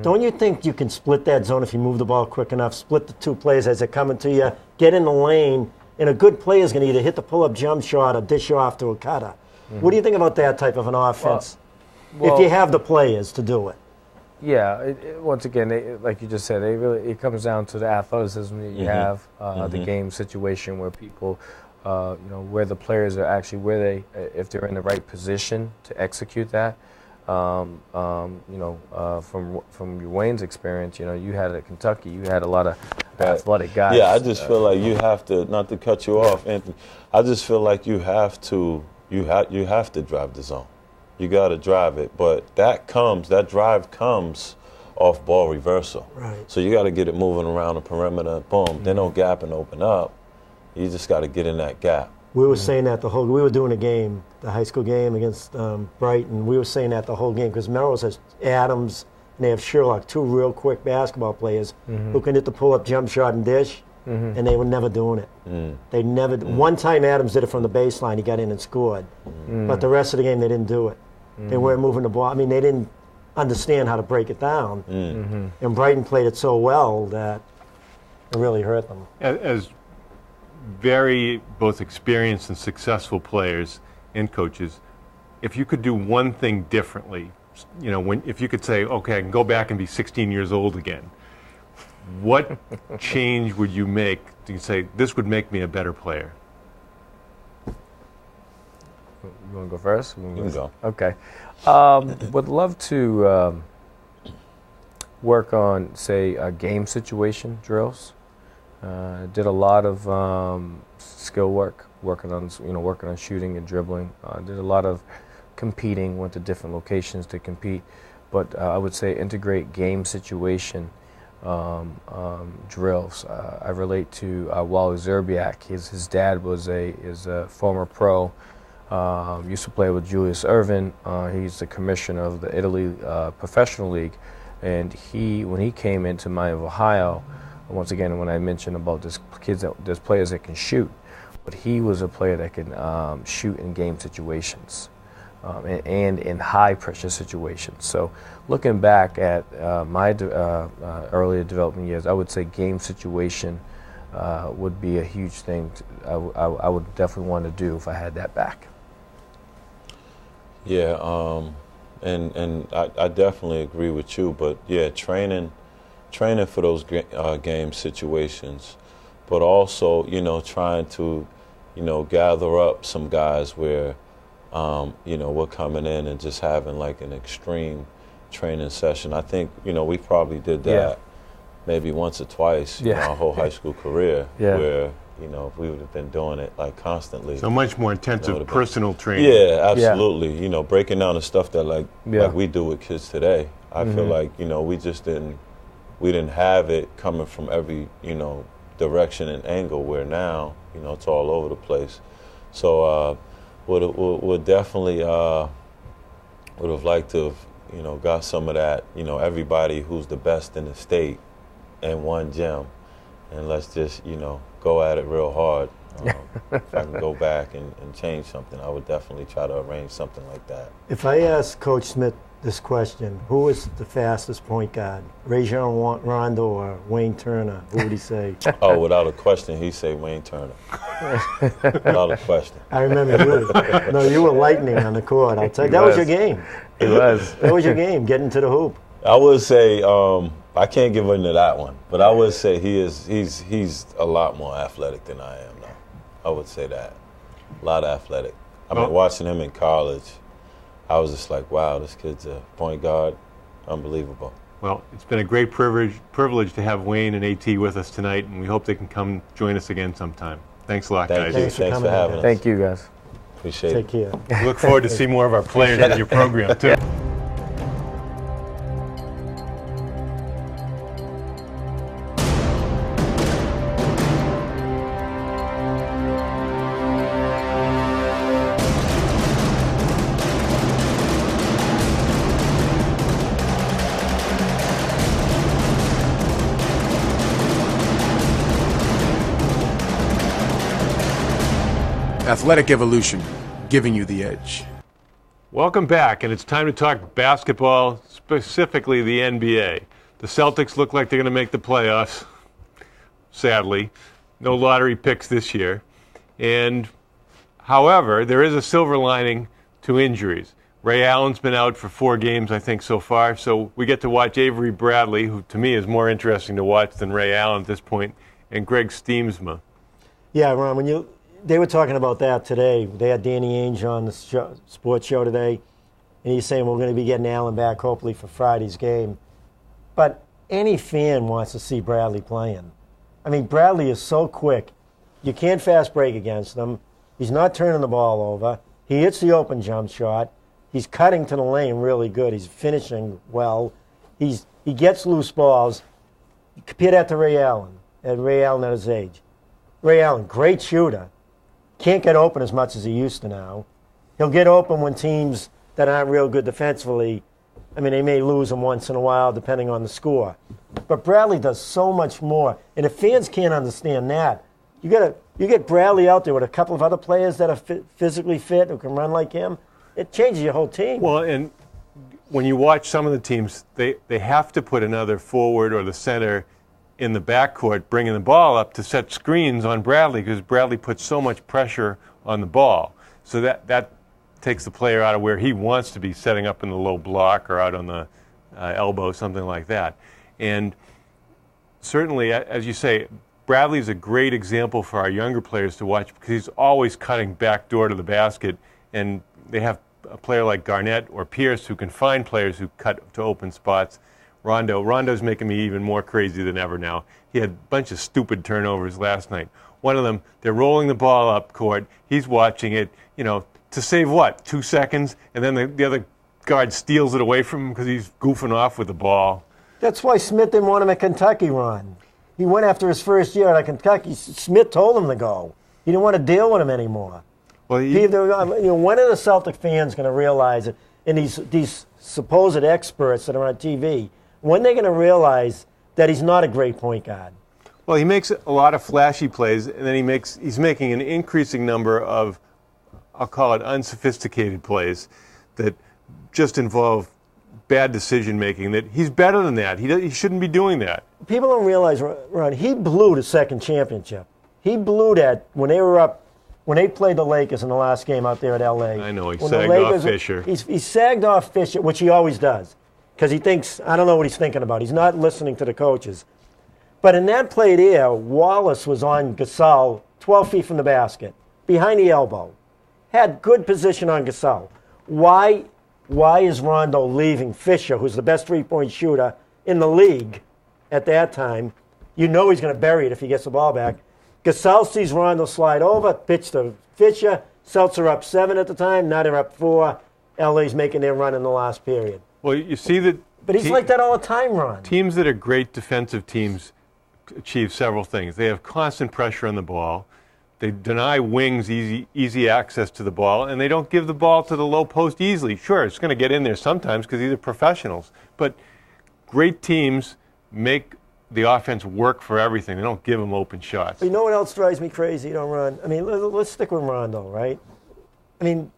Don't you think you can split that zone if you move the ball quick enough, split the two players as they're coming to you, get in the lane, and a good player is going to either hit the pull-up jump shot or dish off to a cutter. What do you think about that type of an offense, if you have the players to do it? Yeah, once again, like you just said, it comes down to the athleticism that you have, the game situation where people, where the players are actually, if they're in the right position to execute that. From Wayne's experience, you had at Kentucky, you had a lot of athletic guys. Yeah, I just feel like you have to, not to cut you off, Anthony, I just feel like you have to drive the zone. You got to drive it, but that drive comes off ball reversal. Right. So you got to get it moving around the perimeter, boom, then no gap and open up. You just got to get in that gap. We were saying that we were doing a game, the high school game against Brighton. We were saying that the whole game because Melrose has Adams and they have Sherlock, two real quick basketball players who can hit the pull-up jump shot and dish, and they were never doing it. They never. One time Adams did it from the baseline. He got in and scored, but the rest of the game they didn't do it. They weren't moving the ball. I mean, they didn't understand how to break it down, and Brighton played it so well that it really hurt them. As very both experienced and successful players and coaches, if you could do one thing differently, if you could say, okay, I can go back and be 16 years old again, what change would you make to say, this would make me a better player? You want to go first? You can go. Okay. Would love to work on, say, game situation drills. Did a lot of skill work, working on shooting and dribbling. Did a lot of competing, went to different locations to compete. But I would say integrate game situation drills. I relate to Wally Zerbiak. His dad is a former pro. Used to play with Julius Ervin. He's the commissioner of the Italy Professional League. And when he came into Miami of Ohio, once again, when I mentioned about there's players that can shoot, but he was a player that can shoot in game situations and in high-pressure situations. So looking back at my earlier development years, I would say game situation would be a huge thing I would definitely want to do if I had that back. Yeah, and I definitely agree with you, but yeah, training for those game situations, but also, trying to, gather up some guys where, we're coming in and just having like an extreme training session. I think, we probably did that maybe once or twice, our whole high school career, where, if we would have been doing it like constantly. So much more intensive personal training. Yeah, absolutely. Yeah. Breaking down the stuff that like we do with kids today. I feel like, we didn't have it coming from every, direction and angle, where now, it's all over the place. So would definitely would have liked to have, got some of that, everybody who's the best in the state in one gym, and let's just, go at it real hard. If I can go back and change something, I would definitely try to arrange something like that. If I ask Coach Smith this question, who is the fastest point guard, Rajon Rondo or Wayne Turner? Who would he say? Oh, without a question, he'd say Wayne Turner. Without a question. I remember you. No, you were lightning on the court. I'll tell you. That was your game. It was. That was your game, getting to the hoop. I would say I can't give into that one, but I would say he's a lot more athletic than I am now. I would say that. A lot athletic. I mean, watching him in college, I was just like, wow, this kid's a point guard. Unbelievable. Well, it's been a great privilege to have Wayne and AT with us tonight, and we hope they can come join us again sometime. Thanks a lot, guys. Thanks for having us. Thank you, guys. Appreciate it. Take care. Look forward to see more of our players in your program, too. Athletic evolution, giving you the edge. Welcome back, and it's time to talk basketball, specifically the NBA. The Celtics look like they're going to make the playoffs, sadly. No lottery picks this year. And, however, there is a silver lining to injuries. Ray Allen's been out for 4 games, I think, so far, so we get to watch Avery Bradley, who to me is more interesting to watch than Ray Allen at this point, and Greg Steemsma. Yeah, Ron, they were talking about that today. They had Danny Ainge on the sports show today, and he's saying we're going to be getting Allen back hopefully for Friday's game. But any fan wants to see Bradley playing. I mean, Bradley is so quick. You can't fast break against him. He's not turning the ball over. He hits the open jump shot. He's cutting to the lane really good. He's finishing well. He gets loose balls. Compare that to Ray Allen, at his age. Ray Allen, great shooter. Can't get open as much as he used to now. He'll get open when teams that aren't real good defensively, I mean, they may lose him once in a while depending on the score. But Bradley does so much more. And if fans can't understand that, you get Bradley out there with a couple of other players that are physically fit who can run like him, it changes your whole team. Well, and when you watch some of the teams, they have to put another forward or the center in the backcourt bringing the ball up to set screens on Bradley because Bradley puts so much pressure on the ball. So that takes the player out of where he wants to be, setting up in the low block or out on the elbow, something like that. And certainly, as you say, Bradley's a great example for our younger players to watch because he's always cutting back door to the basket, and they have a player like Garnett or Pierce who can find players who cut to open spots. Rondo's making me even more crazy than ever now. He had a bunch of stupid turnovers last night. One of them, they're rolling the ball up court. He's watching it, to save what, 2 seconds? And then the other guard steals it away from him because he's goofing off with the ball. That's why Smith didn't want him at Kentucky, Ron. He went after his first year at Kentucky. Smith told him to go. He didn't want to deal with him anymore. Well, when are the Celtic fans going to realize it? And these supposed experts that are on TV, when are they going to realize that he's not a great point guard? Well, he makes a lot of flashy plays, and then he's making an increasing number of, I'll call it unsophisticated plays that just involve bad decision making. That he's better than that. He shouldn't be doing that. People don't realize, Ron, he blew the second championship. He blew that when they were up. When they played the Lakers in the last game out there at L.A. I know, he sagged off Fisher. He sagged off Fisher, which he always does, because he thinks, I don't know what he's thinking about. He's not listening to the coaches. But in that play there, Wallace was on Gasol 12 feet from the basket, behind the elbow. Had good position on Gasol. Why is Rondo leaving Fisher, who's the best three-point shooter in the league at that time? You know he's going to bury it if he gets the ball back. Gasol sees Rondo slide over, pitch to Fisher. Celtics are up 7 at the time. Now they're up 4. LA's making their run in the last period. Well, you see that. But he's like that all the time, Ron. Teams that are great defensive teams achieve several things. They have constant pressure on the ball. They deny wings easy access to the ball, and they don't give the ball to the low post easily. Sure, it's going to get in there sometimes because these are professionals. But great teams make the offense work for everything. They don't give them open shots. You know what else drives me crazy, Ron? I mean, let's stick with Rondo, right? I mean,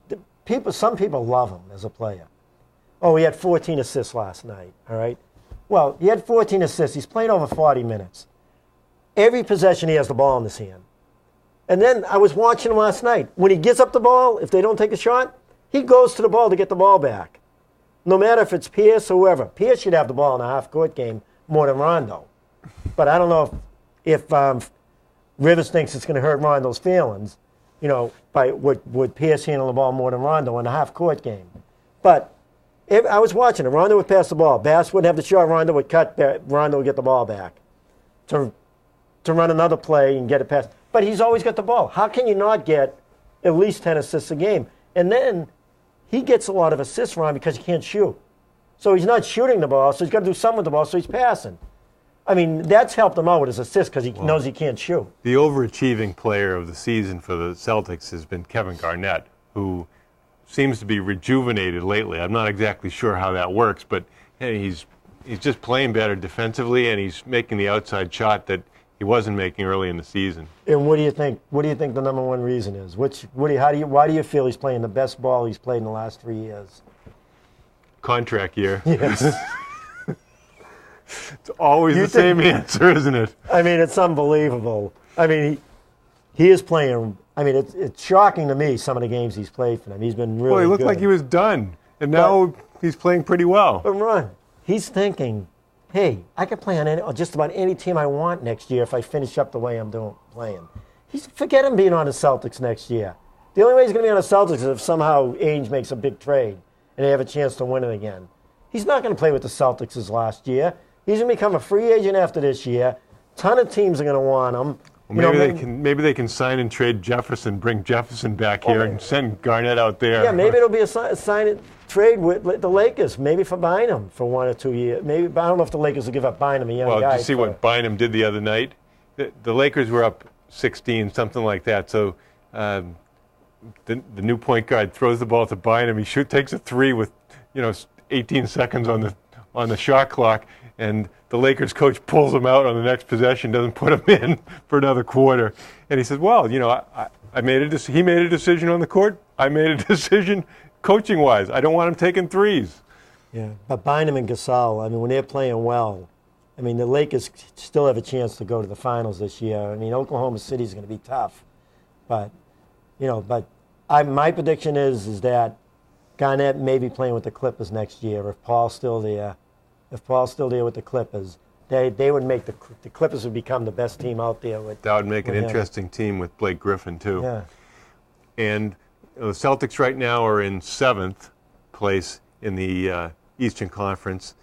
some people love him as a player. Oh, he had 14 assists last night, all right? Well, he had 14 assists. He's played over 40 minutes. Every possession, he has the ball in his hand. And then I was watching him last night. When he gives up the ball, if they don't take a shot, he goes to the ball to get the ball back. No matter if it's Pierce or whoever. Pierce should have the ball in a half-court game more than Rondo. But I don't know if Rivers thinks it's going to hurt Rondo's feelings, by would Pierce handle the ball more than Rondo in a half-court game. But I was watching it. Rondo would pass the ball. Bass wouldn't have the shot. Rondo would cut. Rondo would get the ball back to run another play and get it past. But he's always got the ball. How can you not get at least 10 assists a game? And then he gets a lot of assists, Ron, because he can't shoot. So he's not shooting the ball, so he's got to do something with the ball, so he's passing. I mean, that's helped him out with his assists because he knows he can't shoot. The overachieving player of the season for the Celtics has been Kevin Garnett, who seems to be rejuvenated lately. I'm not exactly sure how that works, but he's just playing better defensively, and he's making the outside shot that he wasn't making early in the season. And what do you think? What do you think the number one reason is? Why do you feel he's playing the best ball he's played in the last 3 years? Contract year. Yes. It's always the same answer, isn't it? I mean, it's unbelievable. I mean, he is playing. I mean, it's shocking to me some of the games he's played for them. He's been really. Well, he looked good. like he was done, and now he's playing pretty well. But Ron, he's thinking, hey, I could play on just about any team I want next year if I finish up the way I'm playing. Forget him being on the Celtics next year. The only way he's going to be on the Celtics is if somehow Ainge makes a big trade and they have a chance to win it again. He's not going to play with the Celtics as last year. He's going to become a free agent after this year. Ton of teams are going to want him. Well, maybe they can sign and trade Jefferson, bring Jefferson back here, and send Garnett out there. Yeah, maybe it'll be a sign and trade with the Lakers, maybe for Bynum for 1 or 2 years. Maybe, but I don't know if the Lakers will give up Bynum, a young guy. Well, did you see what Bynum did the other night? The Lakers were up 16, something like that. So the new point guard throws the ball to Bynum. He takes a three with 18 seconds on the shot clock, and the Lakers coach pulls him out on the next possession, doesn't put him in for another quarter. And he says, well, he made a decision on the court. I made a decision coaching-wise. I don't want him taking threes. Yeah, but Bynum and Gasol, I mean, when they're playing well, I mean, the Lakers still have a chance to go to the finals this year. I mean, Oklahoma City is going to be tough. But, my prediction is that Garnett may be playing with the Clippers next year if Paul's still there. If Paul's still there with the Clippers, they would make the Clippers would become the best team out there. That would make an interesting team with Blake Griffin, too. Yeah. And the Celtics right now are in 7th place in the Eastern Conference.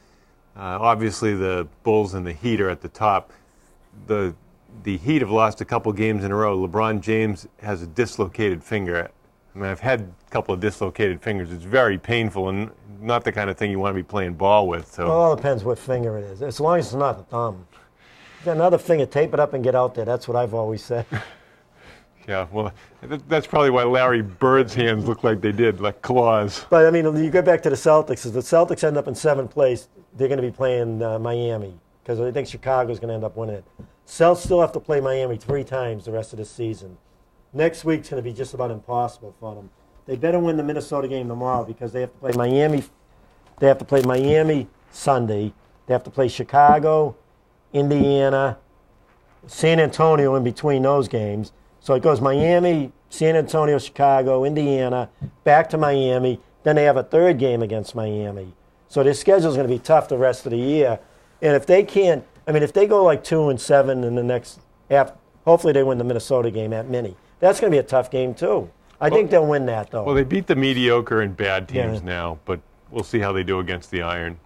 Obviously, the Bulls and the Heat are at the top. The Heat have lost a couple games in a row. LeBron James has a dislocated finger. I mean, I've had a couple of dislocated fingers. It's very painful and not the kind of thing you want to be playing ball with. So. Well, it all depends what finger it is. As long as it's not the thumb. If you got another finger, tape it up and get out there. That's what I've always said. Yeah, well, that's probably why Larry Bird's hands look like they did, like claws. But, I mean, you go back to the Celtics. If the Celtics end up in 7th place, they're going to be playing Miami because I think Chicago's going to end up winning it. Celtics still have to play Miami 3 times the rest of the season. Next week's going to be just about impossible for them. They better win the Minnesota game tomorrow because they have to play Miami. They have to play Miami Sunday. They have to play Chicago, Indiana, San Antonio in between those games. So it goes Miami, San Antonio, Chicago, Indiana, back to Miami. Then they have a 3rd game against Miami. So their schedule is going to be tough the rest of the year. And if they can't, if they go like 2-7 in the next half, hopefully they win the Minnesota game at Mini. That's going to be a tough game too. I think they'll win that though. Well, they beat the mediocre and bad teams now, but we'll see how they do against the Iron.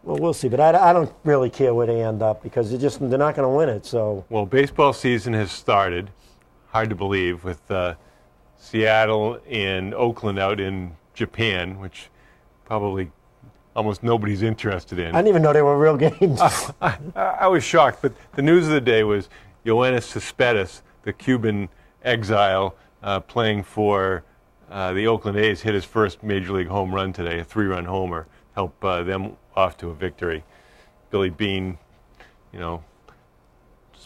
Well, we'll see, but I don't really care where they end up because they're not going to win it. So. Well, baseball season has started. Hard to believe with Seattle and Oakland out in Japan, which probably almost nobody's interested in. I didn't even know they were real games. I was shocked, but the news of the day was Yoenis Cespedes, the Cuban exile, playing for the Oakland A's, hit his first Major League home run today, a 3-run homer, help them off to a victory. Billy Beane,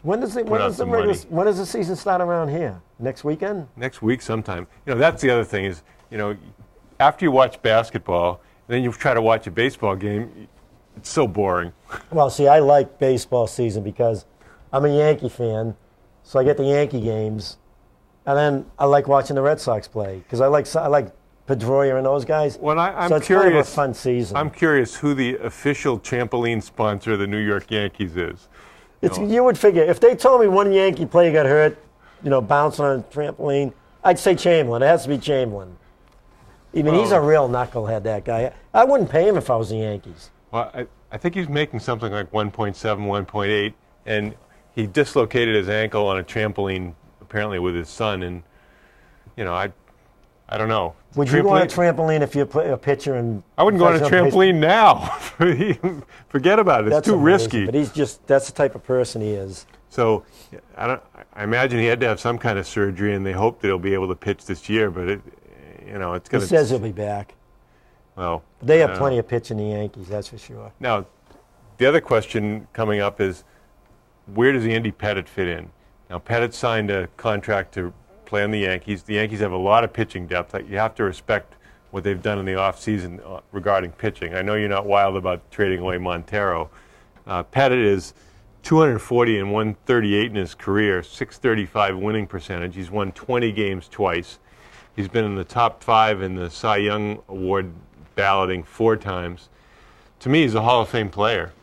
When does the season start around here? Next weekend? Next week sometime. That's the other thing is, after you watch basketball, and then you try to watch a baseball game, it's so boring. Well, see, I like baseball season because I'm a Yankee fan, so I get the Yankee games, and then I like watching the Red Sox play because I like Pedroia and those guys. Well, I'm so it's curious. kind of a fun season. I'm curious who the official trampoline sponsor of the New York Yankees is. You would figure if they told me one Yankee player got hurt, bouncing on a trampoline, I'd say Chamberlain. It has to be Chamberlain. He's a real knucklehead, that guy. I wouldn't pay him if I was the Yankees. Well, I think he's making something like 1.7, 1.8, and he dislocated his ankle on a trampoline, apparently with his son, and, I don't know. Would you go on a trampoline if you're a pitcher? I wouldn't go on a trampoline now. Forget about it. It's too risky. But that's the type of person he is. So I imagine he had to have some kind of surgery, and they hope that he'll be able to pitch this year, but it's going to... He says he'll be back. Well... They have plenty of pitch in the Yankees, that's for sure. Now, the other question coming up is, where does Andy Pettitte fit in? Now, Pettitte signed a contract to play on the Yankees. The Yankees have a lot of pitching depth. You have to respect what they've done in the offseason regarding pitching. I know you're not wild about trading away Montero. Pettitte is 240 and 138 in his career, 635 winning percentage. He's won 20 games twice. He's been in the top 5 in the Cy Young Award balloting 4 times. To me, he's a Hall of Fame player.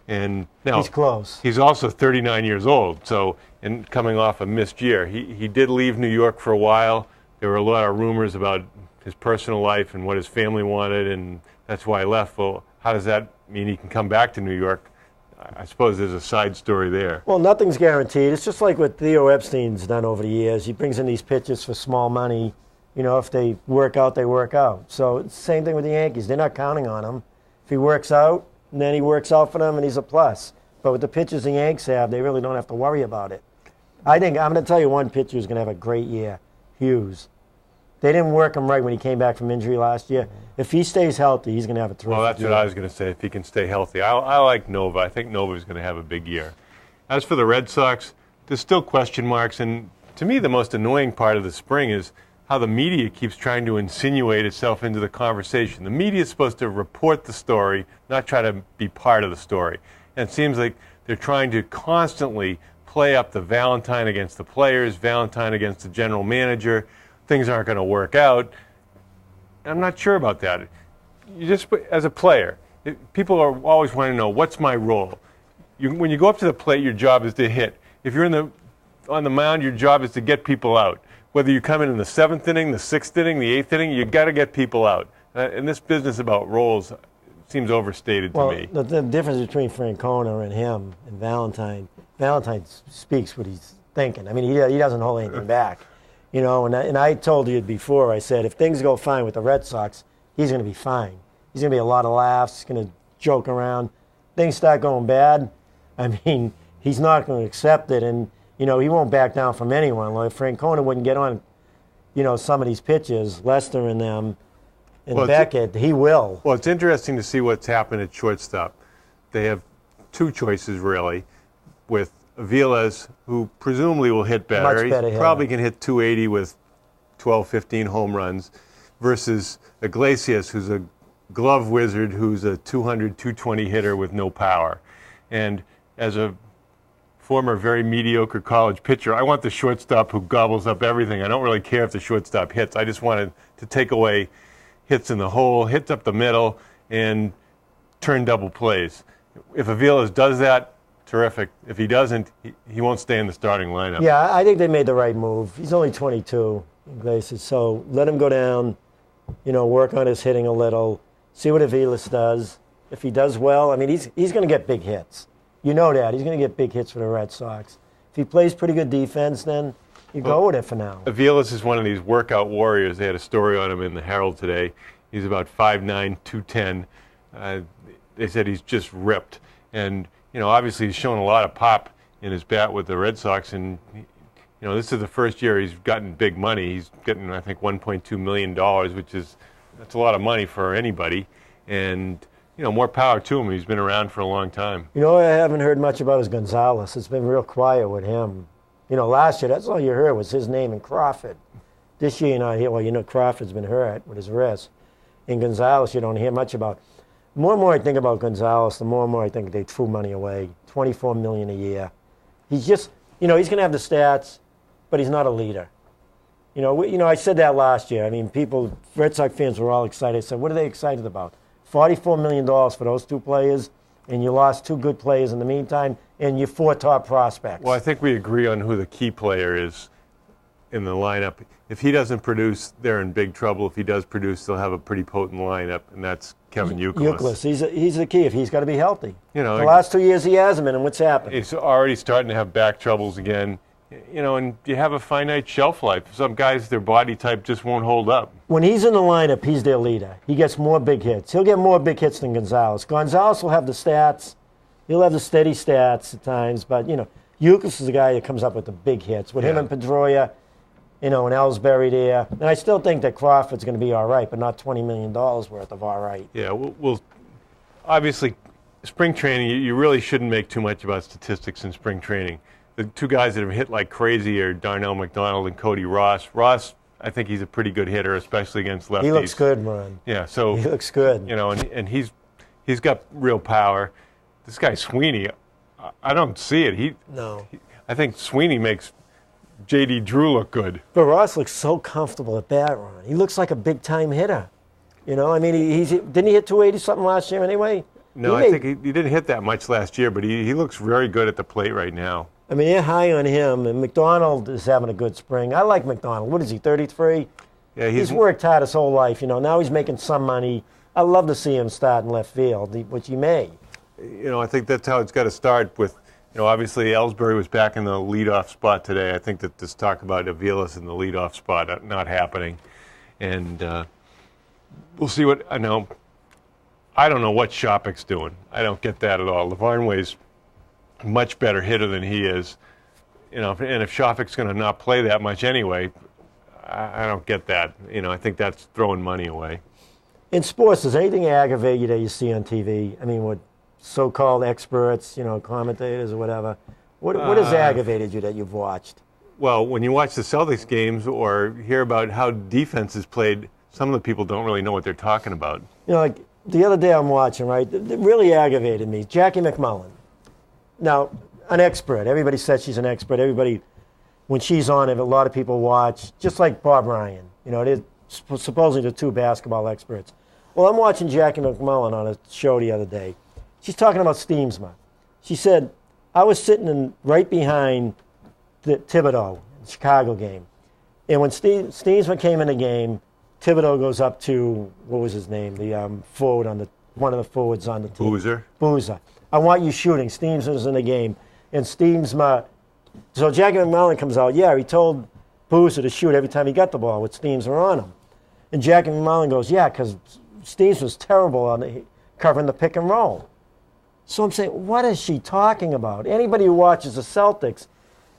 And now he's close. He's also 39 years old, so and coming off a missed year. He did leave New York for a while. There were a lot of rumors about his personal life and what his family wanted, and that's why he left. Well, how does that mean he can come back to New York? I suppose there's a side story there. Well, nothing's guaranteed. It's just like what Theo Epstein's done over the years. He brings in these pitchers for small money. You know, if they work out, they work out. So it's the same thing with the Yankees. They're not counting on him. If he works out, then he works out for them, and he's a plus. But with the pitchers the Yanks have, they really don't have to worry about it. I think, I'm going to tell you one pitcher who's going to have a great year, Hughes. They didn't work him right when he came back from injury last year. If he stays healthy, he's going to have a terrific year. Well, that's what I was going to say, if he can stay healthy. I like Nova. I think Nova's going to have a big year. As for the Red Sox, there's still question marks. And to me, the most annoying part of the spring is how the media keeps trying to insinuate itself into the conversation. The media is supposed to report the story, not try to be part of the story. And it seems like they're trying to constantly play up the Valentine against the players, Valentine against the general manager. Things aren't going to work out. I'm not sure about that. You just, as a player, people are always wanting to know, what's my role? When you go up to the plate, your job is to hit. If you're on the mound, your job is to get people out. Whether you come in the 7th inning, the 6th inning, the 8th inning, you got to get people out. And this business about roles seems overstated to me. The difference between Francona and him and Valentine speaks what he's thinking. I mean, he doesn't hold anything back. You know, and I told you before, I said, if things go fine with the Red Sox, he's going to be fine. He's going to be a lot of laughs. He's going to joke around. Things start going bad, I mean, he's not going to accept it. And, you know, he won't back down from anyone. Like Francona wouldn't get on, you know, some of these pitches, Lester and them, and Beckett, he will. Well, it's interesting to see what's happened at shortstop. They have 2 choices, really, with Aviles, who presumably will hit better. Much better He probably can hit 280 with 12, 15 home runs, versus Iglesias, who's a glove wizard, who's a 200, 220 hitter with no power. And as a former very mediocre college pitcher, I want the shortstop who gobbles up everything. I don't really care if the shortstop hits. I just wanted to take away hits in the hole, hits up the middle, and turn double plays. If Aviles does that, terrific. If he doesn't, he won't stay in the starting lineup. Yeah, I think they made the right move. He's only 22, Iglesias, so let him go down, you know, work on his hitting a little, see what Aviles does. If he does well, I mean, he's going to get big hits. You know that. He's going to get big hits for the Red Sox. If he plays pretty good defense, then you go with it for now. Aviles is one of these workout warriors. They had a story on him in the Herald today. He's about 5'9", 210. They said he's just ripped. And, you know, obviously he's shown a lot of pop in his bat with the Red Sox. And, you know, this is the first year he's gotten big money. He's getting, I think, $1.2 million, that's a lot of money for anybody. And, you know, more power to him. He's been around for a long time. You know, I haven't heard much about is Gonzalez. It's been real quiet with him. You know, last year, that's all you heard was his name and Crawford. This year, you're not hear, well, you know, Crawford's been hurt with his wrist. And Gonzalez, you don't hear much about. The more and more I think about Gonzalez, the more and more I think they threw money away. $24 million a year. He's just, you know, he's going to have the stats, but he's not a leader. You know, I said that last year. I mean, people, Red Sox fans were all excited. I said, what are they excited about? $44 million for those 2 players, and you lost 2 good players in the meantime, and your 4 top prospects. Well, I think we agree on who the key player is in the lineup. If he doesn't produce, they're in big trouble. If he does produce, they'll have a pretty potent lineup, and that's Kevin Youkilis. Youkilis, he's the key. If he's got to be healthy. You know, the last 2 years he hasn't been, and what's happened? He's already starting to have back troubles again. You know, and you have a finite shelf life. Some guys, their body type just won't hold up. When he's in the lineup, he's their leader. He gets more big hits. He'll get more big hits than Gonzalez. Gonzalez will have the stats. He'll have the steady stats at times, but, you know, Youkilis is the guy that comes up with the big hits. With him and Pedroia, you know, and Ellsbury there. And I still think that Crawford's going to be all right, but not $20 million worth of all right. Yeah, we'll obviously spring training, you really shouldn't make too much about statistics in spring training. The two guys that have hit like crazy are Darnell McDonald and Cody Ross. Ross, I think he's a pretty good hitter, especially against lefties. He looks good, man. Yeah, so he looks good. You know, and he's got real power. This guy Sweeney, I don't see it. I think Sweeney makes J.D. Drew look good. But Ross looks so comfortable at bat, Ron. He looks like a big-time hitter. You know, I mean, didn't he hit 280-something last year anyway? No, I think he didn't hit that much last year, but he looks very good at the plate right now. I mean, they're high on him, and McDonald is having a good spring. I like McDonald. What is he, 33? Yeah, he's worked hard his whole life. You know, now he's making some money. I love to see him start in left field, which he may. You know, I think that's how it's got to start with, you know, obviously Ellsbury was back in the leadoff spot today. I think that this talk about Avilas in the leadoff spot not happening. And we'll see what, I don't know what Shopik's doing. I don't get that at all. Lavarnway's a much better hitter than he is. You know, and if Shopik's going to not play that much anyway, I don't get that. You know, I think that's throwing money away. In sports, does anything aggravate you that you see on TV? I mean, what so-called experts, you know, commentators or whatever. What has aggravated you that you've watched? Well, when you watch the Celtics games or hear about how defense is played, some of the people don't really know what they're talking about. You know, like the other day I'm watching, right, it really aggravated me. Jackie McMullen. Now, an expert. Everybody says she's an expert. Everybody, when she's on it, a lot of people watch, just like Bob Ryan. You know, they're supposedly the two basketball experts. Well, I'm watching Jackie McMullen on a show the other day. She's talking about Steemsma. She said, I was sitting right behind the Thibodeau, the Chicago game. And when Steemsma came in the game, Thibodeau goes up to, what was his name, the forward on one of the forwards on the team. Boozer. I want you shooting. Steemsma's in the game. And Steemsma, so Jackie McMullen comes out, yeah, he told Boozer to shoot every time he got the ball with Steemsma on him. And Jackie McMullen goes, yeah, because Steemsma was terrible on covering the pick and roll. So I'm saying, what is she talking about? Anybody who watches the Celtics,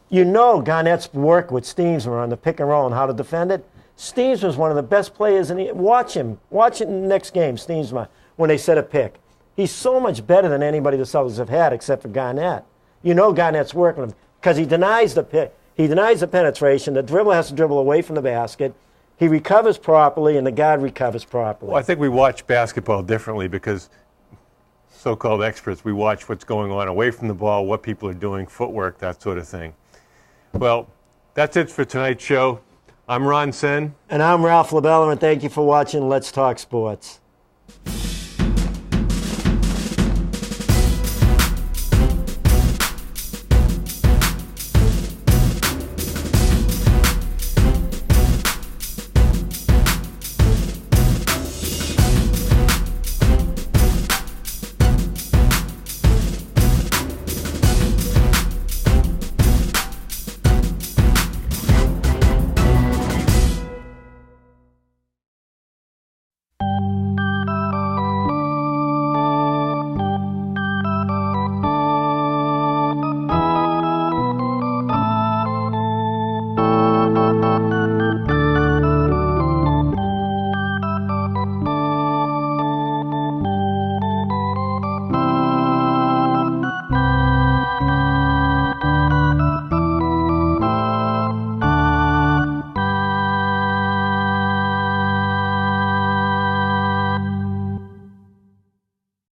you know Garnett's work with Steemsma on the pick and roll and how to defend it. Steemsma is one of the best players in the, watch him in the next game, Steemsma, when they set a pick. He's so much better than anybody the Celtics have had except for Garnett. You know Garnett's working with him because he denies the pick. He denies the penetration. The dribbler has to dribble away from the basket. He recovers properly, and the guard recovers properly. Well, I think we watch basketball differently because so-called experts, we watch what's going on away from the ball, what people are doing, footwork, that sort of thing. Well, that's it for tonight's show. I'm Ron Sen. And I'm Ralph LaBella, and thank you for watching Let's Talk Sports.